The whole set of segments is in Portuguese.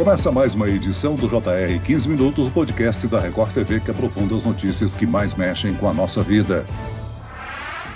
Começa mais uma edição do JR 15 Minutos, o podcast da Record TV que aprofunda as notícias que mais mexem com a nossa vida.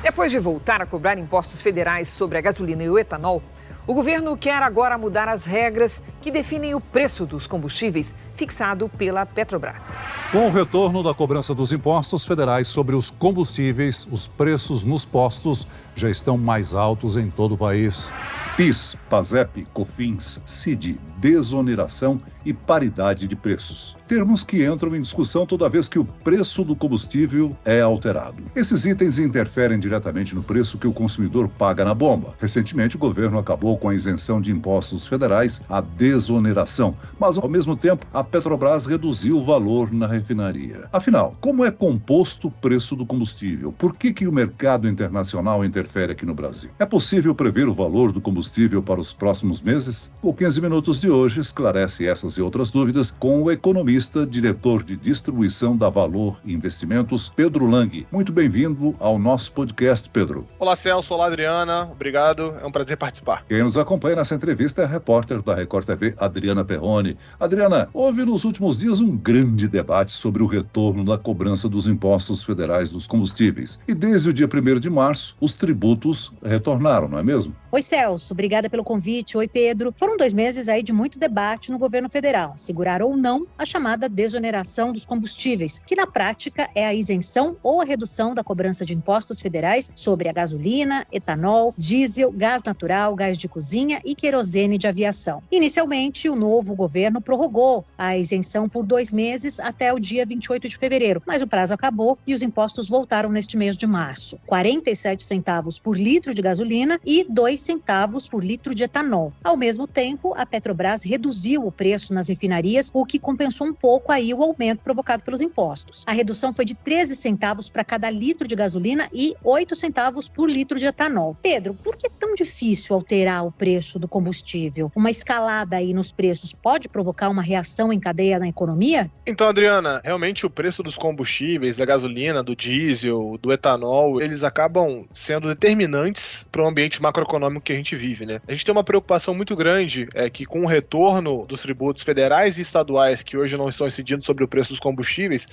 Depois de voltar a cobrar impostos federais sobre a gasolina e o etanol, o governo quer agora mudar as regras que definem o preço dos combustíveis fixado pela Petrobras. Com o retorno da cobrança dos impostos federais sobre os combustíveis, os preços nos postos já estão mais altos em todo o país. PIS, PASEP, COFINS, CID, desoneração e paridade de preços. Termos que entram em discussão toda vez que o preço do combustível é alterado. Esses itens interferem diretamente no preço que o consumidor paga na bomba. Recentemente, o governo acabou com a isenção de impostos federais, a desoneração, mas, ao mesmo tempo, a Petrobras reduziu o valor na refinaria. Afinal, como é composto o preço do combustível? Por que o mercado internacional interfere aqui no Brasil? É possível prever o valor do combustível para os próximos meses? O 15 Minutos de hoje esclarece essas e outras dúvidas com o economista, diretor de distribuição da Valor Investimentos, Pedro Lang. Muito bem-vindo ao nosso podcast, Pedro. Olá, Celso. Olá, Adriana. Obrigado. É um prazer participar. Quem nos acompanha nessa entrevista é a repórter da Record TV, Adriana Perrone. Adriana, houve nos últimos dias um grande debate sobre o retorno da cobrança dos impostos federais dos combustíveis. E desde o dia 1º de março, os tributos retornaram, não é mesmo? Oi, Celso. Obrigada pelo convite. Oi, Pedro. Foram 2 meses aí de muito debate no governo federal, segurar ou não a chamada desoneração dos combustíveis, que na prática é a isenção ou a redução da cobrança de impostos federais sobre a gasolina, etanol, diesel, gás natural, gás de cozinha e querosene de aviação. Inicialmente, o novo governo prorrogou a isenção por 2 meses até o dia 28 de fevereiro, mas o prazo acabou e os impostos voltaram neste mês de março. 47 centavos por litro de gasolina e 2 centavos por litro de etanol. Ao mesmo tempo, a Petrobras reduziu o preço nas refinarias, o que compensou um pouco aí o aumento provocado pelos impostos. A redução foi de 13 centavos para cada litro de gasolina e 8 centavos por litro de etanol. Pedro, por que é tão difícil alterar o preço do combustível? Uma escalada aí nos preços pode provocar uma reação em cadeia na economia? Então, Adriana, realmente o preço dos combustíveis, da gasolina, do diesel, do etanol, eles acabam sendo determinantes para o ambiente macroeconômico que a gente vive, né? A gente tem uma preocupação muito grande que com o retorno dos tributos federais e estaduais que hoje não estão incidindo sobre o preço dos combustíveis,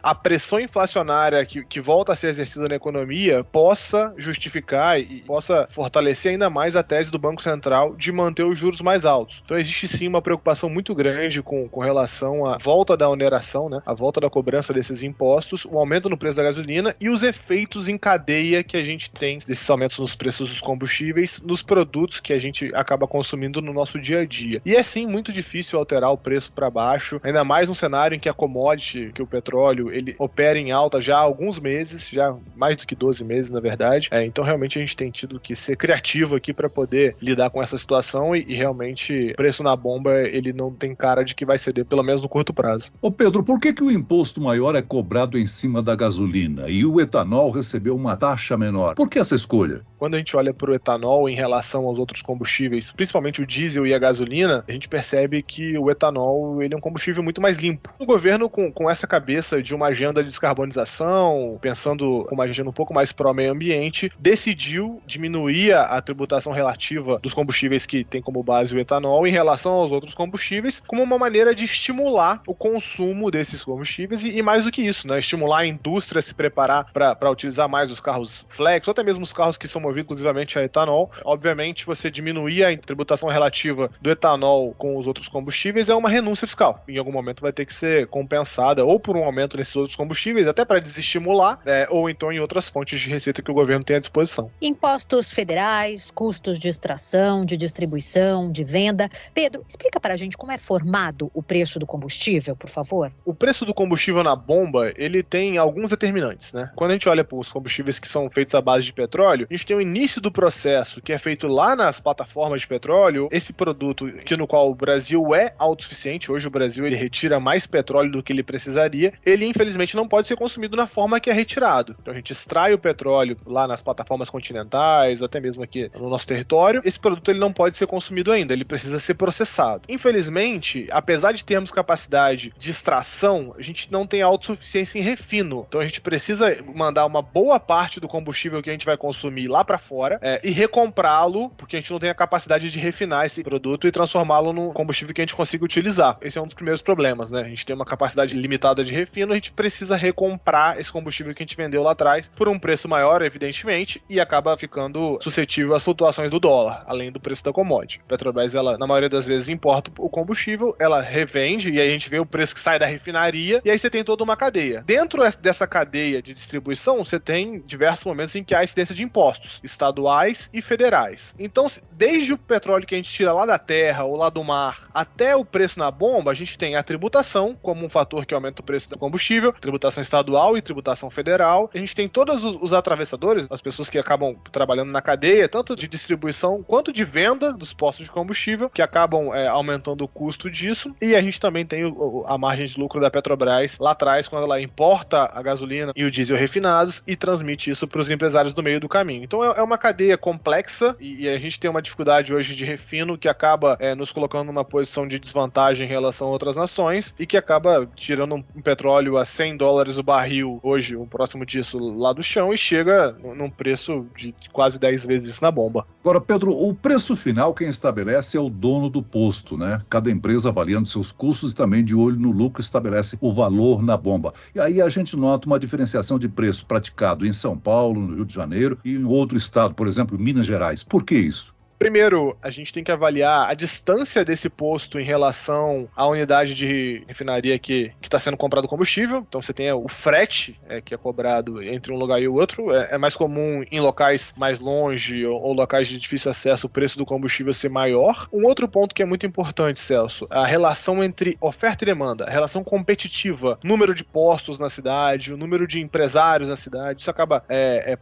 a pressão inflacionária que volta a ser exercida na economia possa justificar e possa fortalecer ainda mais a tese do Banco Central de manter os juros mais altos. Então existe sim uma preocupação muito grande com relação à volta da oneração, né? A volta da cobrança desses impostos, o aumento no preço da gasolina e os efeitos em cadeia que a gente tem desses aumentos nos preços dos combustíveis, nos produtos que a gente acaba consumindo no nosso dia a dia. E é sim muito difícil alterar o preço para baixo, ainda mais num cenário em que a commodity, que o petróleo, ele opera em alta já há alguns meses, já mais do que 12 meses, na verdade. Então realmente a gente tem tido que ser criativo aqui para poder lidar com essa situação e realmente o preço na bomba, ele não tem cara de que vai ceder, pelo menos no curto prazo. Ô Pedro, por que o imposto maior é cobrado em cima da gasolina e o etanol recebeu uma taxa menor? Por que essa escolha? Quando a gente olha para o etanol em relação aos outros combustíveis, principalmente o diesel e a gasolina, a gente percebe que o etanol, ele é um combustível muito mais limpo. O governo, com essa cabeça de uma agenda de descarbonização, pensando com uma agenda um pouco mais pró-meio ambiente, decidiu diminuir a tributação relativa dos combustíveis que tem como base o etanol em relação aos outros combustíveis, como uma maneira de estimular o consumo desses combustíveis e mais do que isso, né? Estimular a indústria a se preparar para utilizar mais os carros flex, ou até mesmo os carros que são movidos exclusivamente a etanol. Obviamente, você diminuir a tributação relativa do etanol com os outros combustíveis é uma renúncia fiscal. Em algum momento vai ter que ser compensada ou por um aumento nesses outros combustíveis, até para desestimular, ou então em outras fontes de receita que o governo tem à disposição. Impostos federais, custos de extração, de distribuição, de venda. Pedro, explica para a gente como é formado o preço do combustível, por favor. O preço do combustível na bomba, ele tem alguns determinantes, né? Quando a gente olha para os combustíveis que são feitos à base de petróleo, a gente tem o início do processo, que é feito lá nas plataformas de petróleo. Esse produto no qual o Brasil é autossuficiente, hoje o Brasil ele retira mais petróleo do que ele precisaria, ele infelizmente não pode ser consumido na forma que é retirado. Então a gente extrai o petróleo lá nas plataformas continentais, até mesmo aqui no nosso território. Esse produto ele não pode ser consumido ainda, ele precisa ser processado. Infelizmente, apesar de termos capacidade de extração, a gente não tem autossuficiência em refino. Então a gente precisa mandar uma boa parte do combustível que a gente vai consumir lá para fora e recomprá-lo porque a gente não tem a capacidade de refinar esse produto e transformá-lo num combustível que a gente consiga utilizar. Esse é um dos primeiros problemas, né? A gente tem uma capacidade limitada de refino, a gente precisa recomprar esse combustível que a gente vendeu lá atrás por um preço maior, evidentemente, e acaba ficando suscetível às flutuações do dólar, além do preço da commodity. A Petrobras, ela, na maioria das vezes, importa o combustível, ela revende, e aí a gente vê o preço que sai da refinaria, e aí você tem toda uma cadeia. Dentro dessa cadeia de distribuição, você tem diversos momentos em que há incidência de impostos, estaduais e federais. Então, desde o petróleo que a gente tira lá da terra ou lá do mar, até o preço na bomba, a gente tem a tributação, como um fator que aumenta o preço do combustível, tributação estadual e tributação federal. A gente tem todos os atravessadores, as pessoas que acabam trabalhando na cadeia, tanto de distribuição quanto de venda dos postos de combustível, que acabam aumentando o custo disso. E a gente também tem a margem de lucro da Petrobras lá atrás, quando ela importa a gasolina e o diesel refinados e transmite isso para os empresários do meio do caminho. Então é uma cadeia complexa e a gente tem uma dificuldade hoje de refino que acaba nos colocando numa posição de desvantagem em relação a outras nações e que acaba tirando um petróleo a $100 o barril hoje, o próximo disso, lá do chão, e chega num preço de quase 10 vezes isso na bomba. Agora, Pedro, o preço final quem estabelece é o dono do posto, né? Cada empresa avaliando seus custos e também de olho no lucro estabelece o valor na bomba. E aí a gente nota uma diferenciação de preço praticado em São Paulo, no Rio de Janeiro e em outro estado, por exemplo, Minas Gerais. Por que isso? Primeiro, a gente tem que avaliar a distância desse posto em relação à unidade de refinaria que está sendo comprado combustível. Então você tem o frete que é cobrado entre um lugar e o outro. É mais comum em locais mais longe ou locais de difícil acesso o preço do combustível ser maior. Um outro ponto que é muito importante, Celso, a relação entre oferta e demanda, a relação competitiva, número de postos na cidade, o número de empresários na cidade. Isso acaba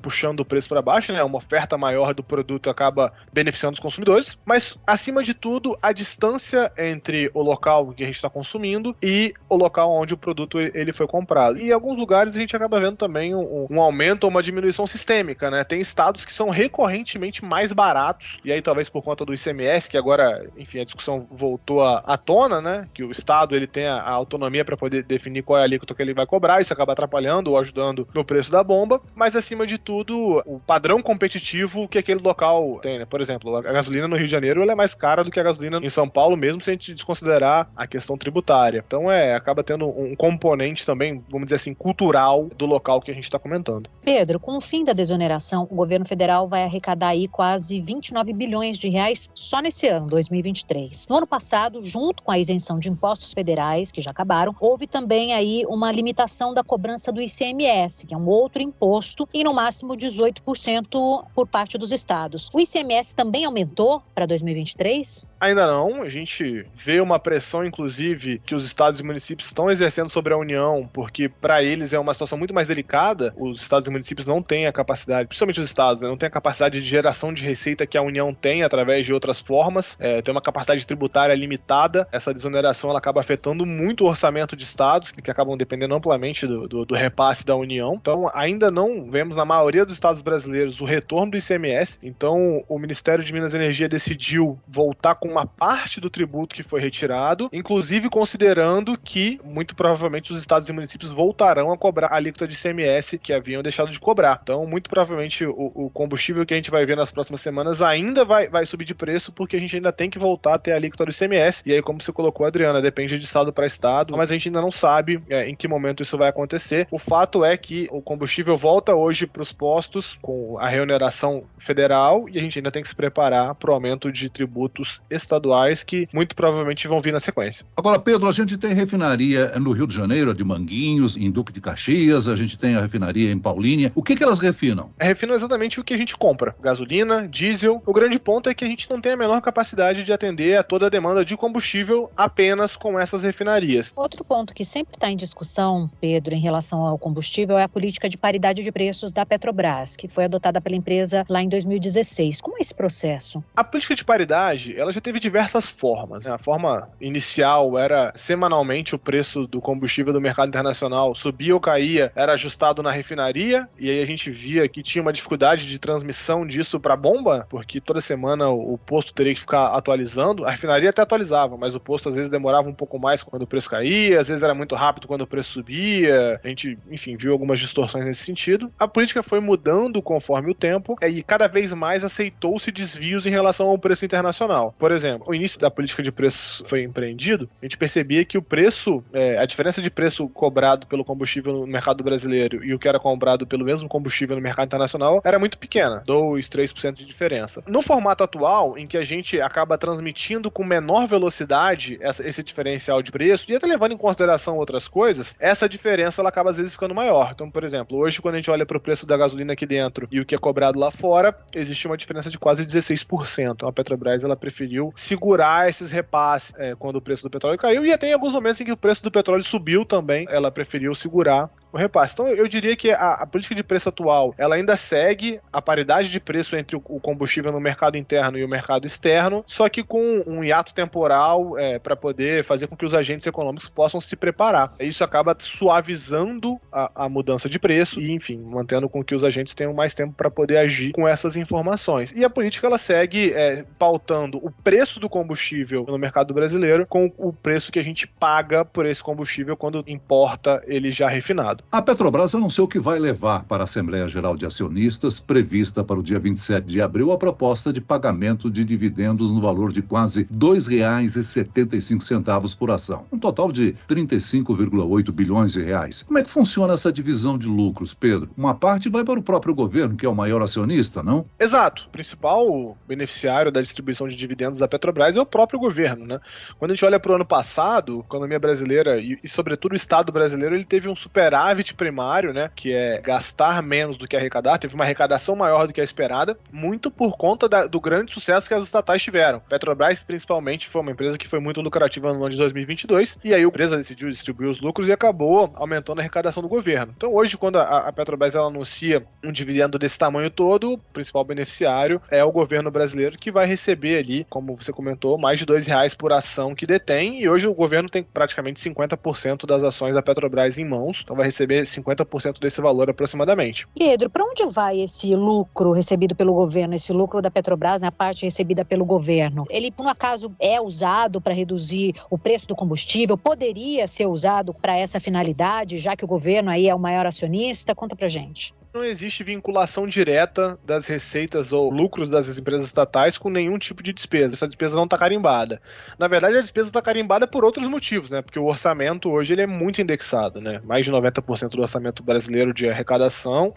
puxando o preço para baixo, né? Uma oferta maior do produto acaba beneficiando dos consumidores, mas acima de tudo a distância entre o local que a gente está consumindo e o local onde o produto ele foi comprado. E em alguns lugares a gente acaba vendo também um aumento ou uma diminuição sistêmica, né? Tem estados que são recorrentemente mais baratos, e aí talvez por conta do ICMS, que agora, enfim, a discussão voltou à tona, né? Que o estado ele tem a autonomia para poder definir qual é a alíquota que ele vai cobrar, isso acaba atrapalhando ou ajudando no preço da bomba, mas acima de tudo o padrão competitivo que aquele local tem, né? Por exemplo, a gasolina no Rio de Janeiro ela é mais cara do que a gasolina em São Paulo, mesmo se a gente desconsiderar a questão tributária. Então acaba tendo um componente também, vamos dizer assim, cultural do local que a gente está comentando. Pedro, com o fim da desoneração, o governo federal vai arrecadar aí quase 29 bilhões de reais só nesse ano, 2023. No ano passado, junto com a isenção de impostos federais, que já acabaram, houve também aí uma limitação da cobrança do ICMS, que é um outro imposto, e no máximo 18% por parte dos estados. O ICMS também aumentou para 2023? Ainda não, a gente vê uma pressão, inclusive, que os estados e municípios estão exercendo sobre a União, porque para eles é uma situação muito mais delicada. Os estados e municípios não têm a capacidade, principalmente os estados, né, não têm a capacidade de geração de receita que a União tem através de outras formas, tem uma capacidade tributária limitada. Essa desoneração ela acaba afetando muito o orçamento de estados, que acabam dependendo amplamente do repasse da União. Então, ainda não vemos na maioria dos estados brasileiros o retorno do ICMS. Então, o Ministério de Minas e Energia decidiu voltar com uma parte do tributo que foi retirado, inclusive considerando que, muito provavelmente, os estados e municípios voltarão a cobrar a alíquota de ICMS que haviam deixado de cobrar. Então, muito provavelmente, o combustível que a gente vai ver nas próximas semanas ainda vai subir de preço, porque a gente ainda tem que voltar a ter a alíquota do ICMS. E aí, como você colocou, Adriana, depende de estado para estado, mas a gente ainda não sabe em que momento isso vai acontecer. O fato é que o combustível volta hoje para os postos com a reoneração federal e a gente ainda tem que se preparar para o aumento de tributos estaduais que muito provavelmente vão vir na sequência. Agora, Pedro, a gente tem refinaria no Rio de Janeiro, a de Manguinhos, em Duque de Caxias, a gente tem a refinaria em Paulínia. O que elas refinam? Refinam exatamente o que a gente compra. Gasolina, diesel. O grande ponto é que a gente não tem a menor capacidade de atender a toda a demanda de combustível apenas com essas refinarias. Outro ponto que sempre está em discussão, Pedro, em relação ao combustível é a política de paridade de preços da Petrobras, que foi adotada pela empresa lá em 2016. Como é esse processo? A política de paridade, ela já teve diversas formas, né? A forma inicial era semanalmente o preço do combustível do mercado internacional subia ou caía, era ajustado na refinaria, e aí a gente via que tinha uma dificuldade de transmissão disso para a bomba, porque toda semana o posto teria que ficar atualizando. A refinaria até atualizava, mas o posto às vezes demorava um pouco mais quando o preço caía, às vezes era muito rápido quando o preço subia. A gente, enfim, viu algumas distorções nesse sentido. A política foi mudando conforme o tempo, e cada vez mais aceitou-se desvios em relação ao preço internacional. Por exemplo, o início da política de preço foi empreendido, a gente percebia que o preço, a diferença de preço cobrado pelo combustível no mercado brasileiro e o que era cobrado pelo mesmo combustível no mercado internacional era muito pequena, 2-3% de diferença. No formato atual, em que a gente acaba transmitindo com menor velocidade esse diferencial de preço, e até levando em consideração outras coisas, essa diferença ela acaba às vezes ficando maior. Então, por exemplo, hoje quando a gente olha para o preço da gasolina aqui dentro e o que é cobrado lá fora, existe uma diferença de quase 16%. Então, a Petrobras ela preferiu segurar esses repasses quando o preço do petróleo caiu, e até em alguns momentos em que o preço do petróleo subiu também, ela preferiu segurar o repasse. Então, eu diria que a política de preço atual, ela ainda segue a paridade de preço entre o combustível no mercado interno e o mercado externo, só que com um hiato temporal para poder fazer com que os agentes econômicos possam se preparar. Isso acaba suavizando a mudança de preço e, enfim, mantendo com que os agentes tenham mais tempo para poder agir com essas informações. E a política ela segue pautando o preço do combustível no mercado brasileiro com o preço que a gente paga por esse combustível quando importa ele já refinado. A Petrobras anunciou que vai levar para a Assembleia Geral de Acionistas, prevista para o dia 27 de abril, a proposta de pagamento de dividendos no valor de quase R$ 2,75 por ação. Um total de 35,8 bilhões de reais. Como é que funciona essa divisão de lucros, Pedro? Uma parte vai para o próprio governo, que é o maior acionista, não? Exato. O principal beneficiário da distribuição de dividendos da Petrobras é o próprio governo, né? Quando a gente olha para o ano passado, a economia brasileira e sobretudo o Estado brasileiro, ele teve um superávit primário, né? Que é gastar menos do que arrecadar. Teve uma arrecadação maior do que a esperada, muito por conta do grande sucesso que as estatais tiveram. Petrobras, principalmente, foi uma empresa que foi muito lucrativa no ano de 2022, e aí a empresa decidiu distribuir os lucros e acabou aumentando a arrecadação do governo. Então hoje, quando a Petrobras ela anuncia um dividendo desse tamanho todo, o principal beneficiário é o governo brasileiro, que vai receber ali, como você comentou, mais de R$2 por ação que detém, e hoje o governo tem praticamente 50% das ações da Petrobras em mãos, então vai receber 50% desse valor aproximadamente. Pedro, para onde vai esse lucro recebido pelo governo, esse lucro da Petrobras, na parte recebida pelo governo? Ele, por um acaso, é usado para reduzir o preço do combustível? Poderia ser usado para essa finalidade, já que o governo aí é o maior acionista? Conta pra gente. Não existe vinculação direta das receitas ou lucros das empresas estatais com nenhum tipo de despesa. Essa despesa não está carimbada. Na verdade, a despesa está carimbada por outros motivos, né? Porque o orçamento hoje ele é muito indexado, né? Mais de 90% do orçamento brasileiro de arrecadação,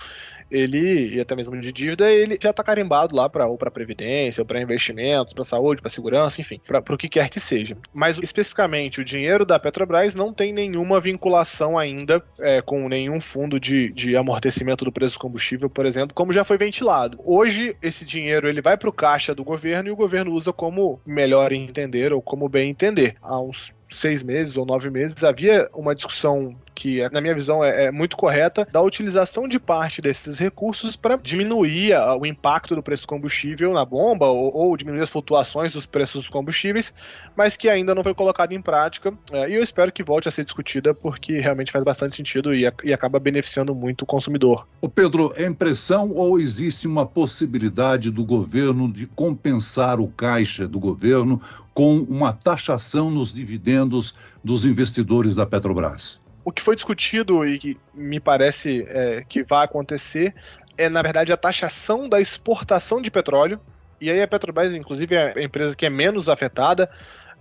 e até mesmo de dívida, ele já está carimbado lá ou para previdência, ou para investimentos, para saúde, para segurança, enfim, para o que quer que seja. Mas especificamente o dinheiro da Petrobras não tem nenhuma vinculação ainda com nenhum fundo de amortecimento do preço do combustível, por exemplo, como já foi ventilado. Hoje esse dinheiro ele vai para o caixa do governo e o governo usa como melhor entender ou como bem entender. Há uns 6 meses ou 9 meses, havia uma discussão que, na minha visão, é muito correta, da utilização de parte desses recursos para diminuir o impacto do preço do combustível na bomba ou diminuir as flutuações dos preços dos combustíveis, mas que ainda não foi colocado em prática, e eu espero que volte a ser discutida porque realmente faz bastante sentido e acaba beneficiando muito o consumidor. Ô Pedro, é impressão ou existe uma possibilidade do governo de compensar o caixa do governo com uma taxação nos dividendos dos investidores da Petrobras? O que foi discutido e que me parece que vai acontecer é, na verdade, a taxação da exportação de petróleo. E aí a Petrobras, inclusive, é a empresa que é menos afetada.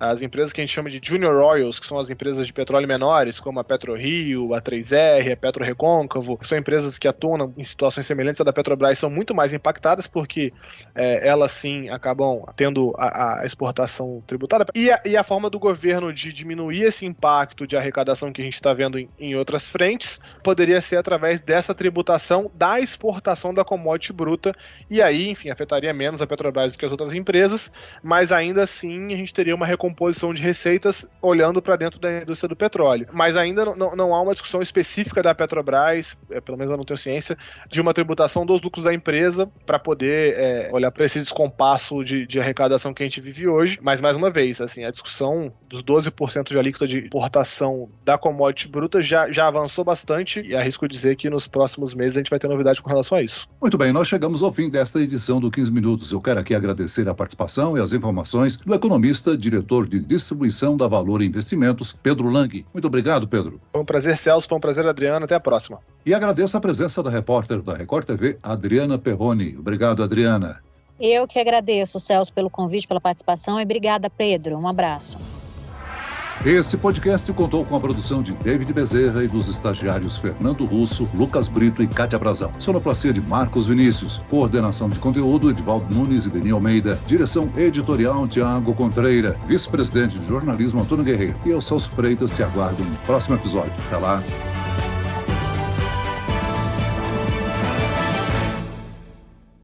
As empresas que a gente chama de Junior Oils, que são as empresas de petróleo menores, como a PetroRio, a 3R, a PetroRecôncavo, são empresas que atuam em situações semelhantes à da Petrobras, são muito mais impactadas porque elas sim acabam tendo a exportação tributária. E a forma do governo de diminuir esse impacto de arrecadação que a gente está vendo em outras frentes poderia ser através dessa tributação da exportação da commodity bruta, e aí, enfim, afetaria menos a Petrobras do que as outras empresas, mas ainda assim a gente teria uma recomposição de receitas olhando para dentro da indústria do petróleo. Mas ainda não há uma discussão específica da Petrobras, pelo menos eu não tenho ciência, de uma tributação dos lucros da empresa para poder olhar para esse descompasso de arrecadação que a gente vive hoje. Mas, mais uma vez, assim, a discussão dos 12% de alíquota de importação da commodity bruta já avançou bastante e arrisco dizer que nos próximos meses a gente vai ter novidade com relação a isso. Muito bem, nós chegamos ao fim desta edição do 15 Minutos. Eu quero aqui agradecer a participação e as informações do economista, diretor de distribuição da Valor Investimentos, Pedro Lang. Muito obrigado, Pedro. Foi um prazer, Celso. Foi um prazer, Adriano. Até a próxima. E agradeço a presença da repórter da Record TV, Adriana Perrone. Obrigado, Adriana. Eu que agradeço, Celso, pelo convite, pela participação e obrigada, Pedro. Um abraço. Esse podcast contou com a produção de David Bezerra e dos estagiários Fernando Russo, Lucas Brito e Kátia Brazão. Sonoplastia de Marcos Vinícius. Coordenação de conteúdo, Edvaldo Nunes e Deni Almeida. Direção editorial, Tiago Contreira. Vice-presidente de jornalismo, Antônio Guerreiro. E eu, Celso Freitas, te aguardo no próximo episódio. Até lá.